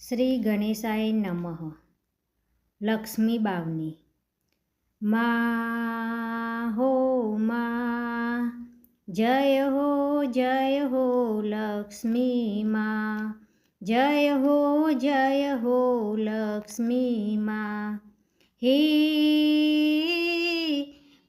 શ્રી ગણેશાય નમઃ. લક્ષ્મી બાવની. મા હો મા, જય હો લક્ષ્મી મા, જય હો લક્ષ્મી મા. હે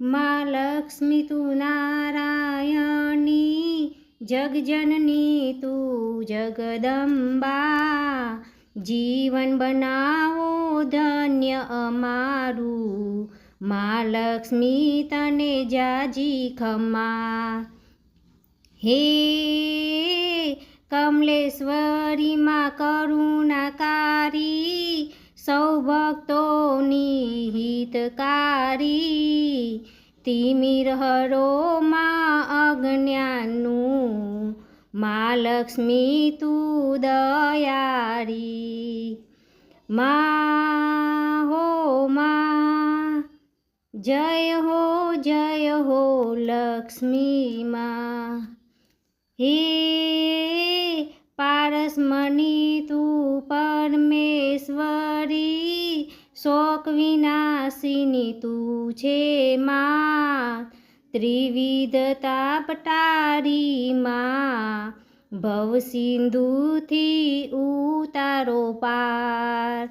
મા લક્ષ્મી તું નારાયણી, જગજનની તું જગદંબા. જીવન બનાવો ધન્ય અમારું, મા લક્ષ્મી તને જાજી ખમા. હે કમલેશ્વરી માં કરુણાકારી, સૌ ભક્તોની હિતકારી. તિમિર હરો માં અજ્ઞાનનું, મા લક્ષ્મી તું દયારી. મા હો મા, જય હો લક્ષ્મી મા. હે પારસમણી તું પરમેશ્વરી, શોક વિનાશિની તું છે મા. ત્રિવિધ તાપ તારી મા, ભવ સિંધુથી ઉતારો પાર.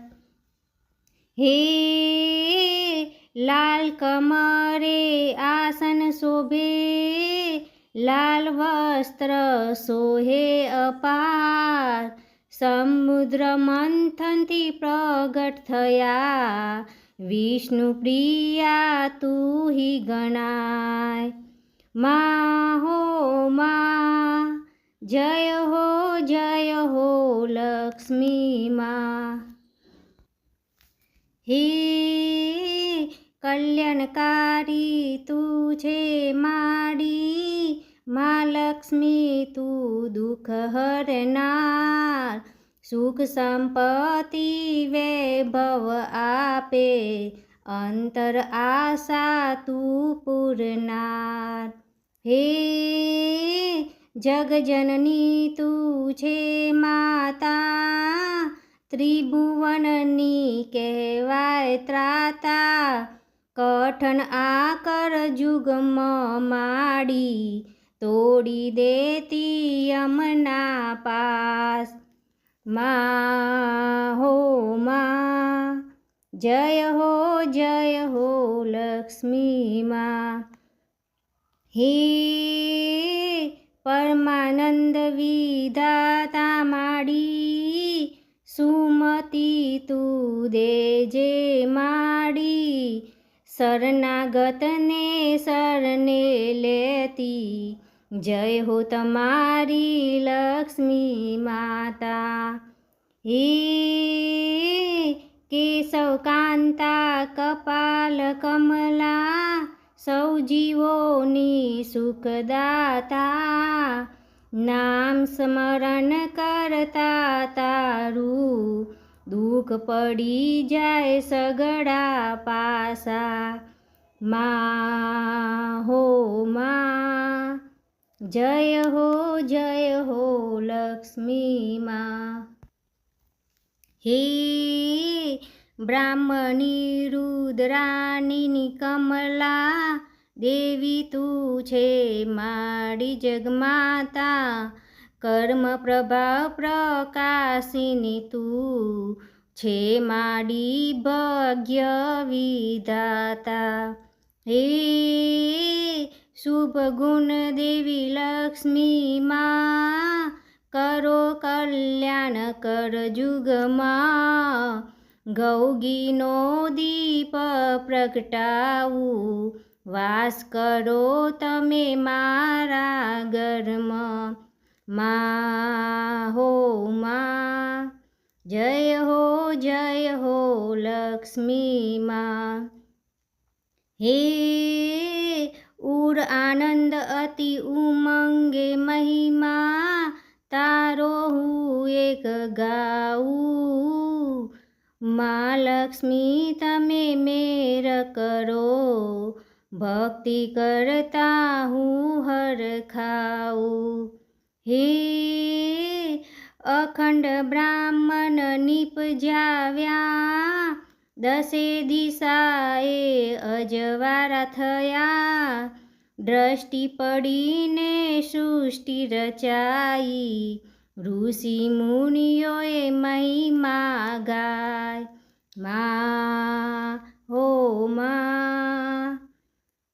હે લાલ કમરે આસન શોભે, લાલ વસ્ત્ર શોહે અપાર. સમુદ્ર મંથનથી પ્રગટ થયા, વિષ્ણુ પ્રિયા તું હી ગણાય. મા હો મા, જય હો લક્ષ્મી મા. હે કલ્યાણકારી તું છે માડી, મા લક્ષ્મી તું દુઃખ હરનાર. સુખ સંપત્તિ વૈભવ આપે, અંતર આશા તું પૂરનાર. હે જગજનની તું છે માતા, ત્રિભુવનની કહેવાય ત્રાતા. કઠન આકર જુગમાં માડી, તોડી દેતી યમના પાસ. મા હો મા, જય હો લક્ષ્મી મા. હે પરમાનંદ વિધાતા માડી, સુમતી તું દેજે માડી. શરણાગતને શરણે લેતી, જય હો તમારી લક્ષ્મી માતા. હે કેશવ કાંતા કપાલ કમલા, સૌ જીવોની સુખદાતા. નામ સ્મરણ કરતા તારું, દુઃખ પડી જાય સગડા પાસા. મા હો મા, જય હો લક્ષ્મી મા. હે બ્રાહ્મણી રુદ્રાની કમલા, દેવી તું છે માડી જગમાતા. કર્મ પ્રભાવ પ્રકાશિની તું છે માડી ભાગ્ય વિધાતા. હે શુભ ગુણ દેવી લક્ષ્મી મા, કરો કલ્યાણ કર જુગમાં. ગૌગીનો દીપ પ્રગટાવું, વાસ કરો તમે મારા ઘરમાં. મા હો મા, જય હો લક્ષ્મી મા. હે ઉર આનંદ અતિ ઉમંગે મહિમા, તારો હું એક ગાઉં. મા લક્ષ્મી તમે મેર કરો, ભક્તિ કરતા હું હર ખાઉં. હે અખંડ બ્રાહ્મણ નિપજાવ્યા, દસે દિશાએ અજવાળા થયા, દ્રષ્ટિ પડીને સૃષ્ટિ રચાઈ, ઋષિ મુનિઓએ મહિમા ગાય. મા હો મા,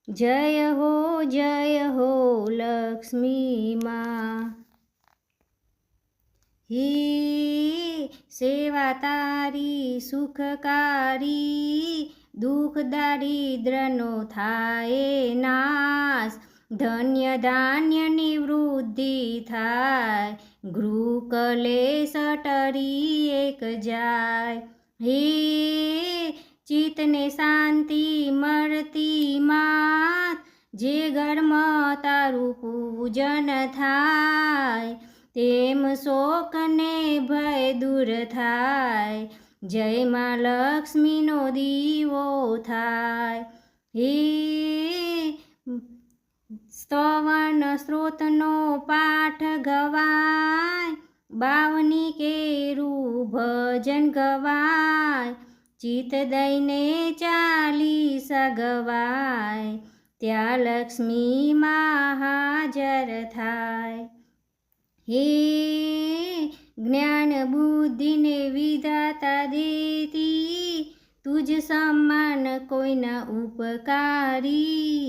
જય હો લક્ષ્મી મા. હે સેવા તારી સુખકારી, દુઃખ દારિદ્રનો થાય નાશ, ધન્ય ધાન્યની વૃદ્ધિ થાય, ગૃહ કલેશ ટરી એક જાય. હે ચિત્તને શાંતિ મળતી માત, જે ઘરમાં તારું પૂજન થાય, તેમ શોકને ભય દૂર થાય, જય માં લક્ષ્મીનો દીવો થાય. હે સ્તવન સ્ત્રોતનો પાઠ ગવાય, બાવની કેરું ભજન ગવાય, ચિત્ત દઈને ચાલીસા ગવાય, ત્યાં લક્ષ્મી માં હાજર થાય. હે જ્ઞાન બુદ્ધિને વિધાતા દેતી, તુજ સમાન કોઈના ઉપકારી,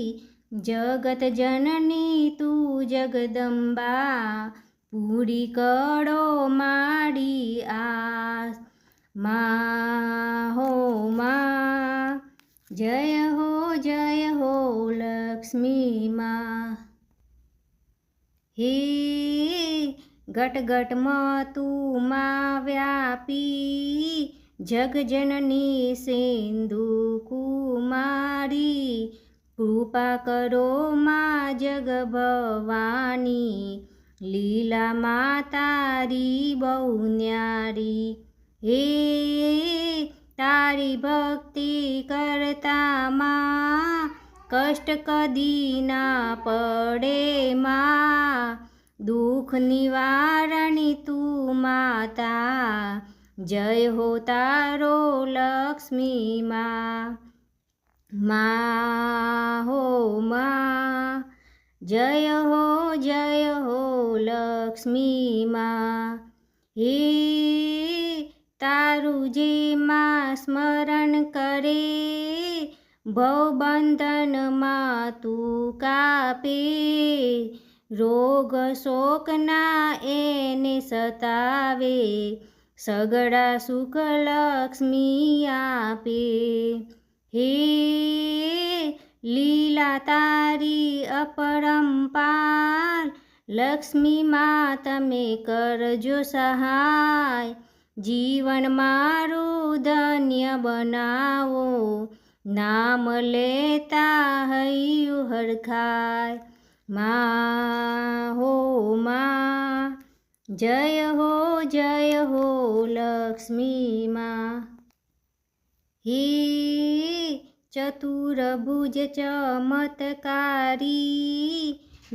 જગત જનની તું જગદંબા, પૂરી કરો માડી આસ. મા હો મા, જય હો લક્ષ્મી મા. હે ઘટ ઘટમાં તું મા વ્યાપી, જગજનની સિંધુ કુમારી, કૃપા કરો મા જગ ભવાની, લીલા મા તારી બહુ ન્યારી. હે તારી ભક્તિ કરતા મા, કષ્ટ કદી ના પડે મા, દુઃખ નિવારણી તું માતા, જય હો તારો લક્ષ્મી મા. મા હો મા, જય હો લક્ષ્મી મા. હે તારું જે માં સ્મરણ કરે, ભવબંધનમાં તું કાપે, રોગ શોકના એને સતાવે, સગળા સુખ લક્ષ્મી આપે. હે લીલા તારી અપરંપાર, લક્ષ્મી માં તમે કરજો સહાય, જીવન મારું ધન્ય બનાવો, નામ લેતા હૈયું હરખાય. મા હો મા, જય હો લક્ષ્મી મા. હે ચતુર્ભુજ ચમત્કારી,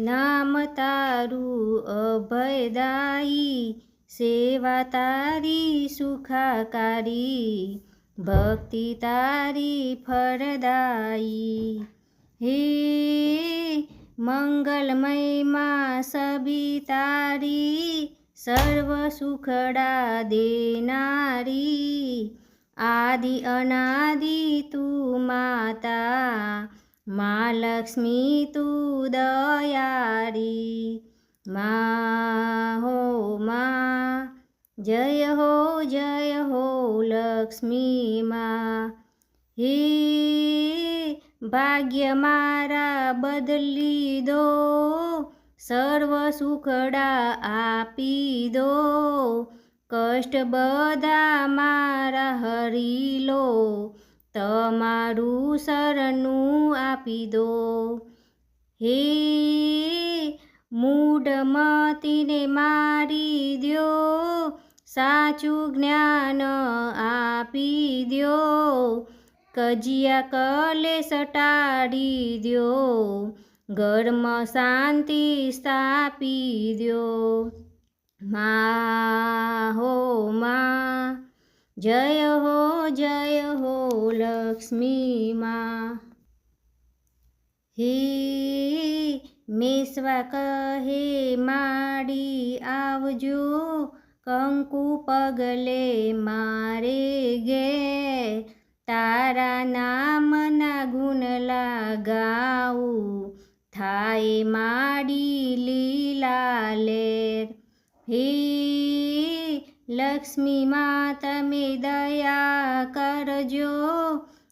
નામ તારું અભયદાયી, સેવા તારી સુખાકારી, ભક્તિ તારી ફળદાયી. હે મંગલમય માં સબી તારી, સર્વ સુખડા દેનારી, આદિ અનાદિ તું માતા, મા લક્ષ્મી તું દયારી. મા હો મા, જય હો લક્ષ્મી મા. હે ભાગ્ય મારા બદલી દો, સર્વ સુખડા આપી દો, કષ્ટ બધા મારા હરી લો, તમારું શરણું આપી દો. હે મૂઢમતીને મારી દ્યો, સાચું જ્ઞાન આપી દ્યો, કજિયા કલેશ ટાળી દ્યો, ઘરમાં શાંતિ સ્થાપી દ્યો. મા હો મા, જય હો લક્ષ્મી માં। હે મેસવા કહે માડી આવજો, કંકુ પગલે મારે ઘેર, તારા નામના ગુણલા ગાવું, થાય માડી લીલા લેર। હે લક્ષ્મી માં તમે દયા કરજો,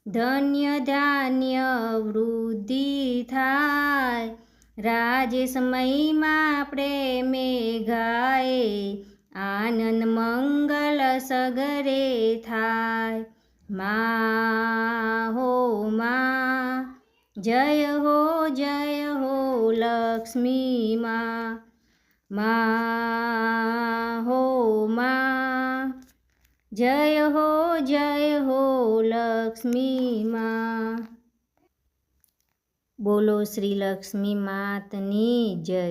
ધન્ય ધાન્ય વૃદ્ધિ થાય, રાજેશ મહિમા પ્રેમે ગાય, આનંદ મંગલ સગરે થાય। મા હો મા, જય હો લક્ષ્મી માં। મા હો મા, જય હો લક્ષ્મી માં। બોલો શ્રી લક્ષ્મી માતની જય।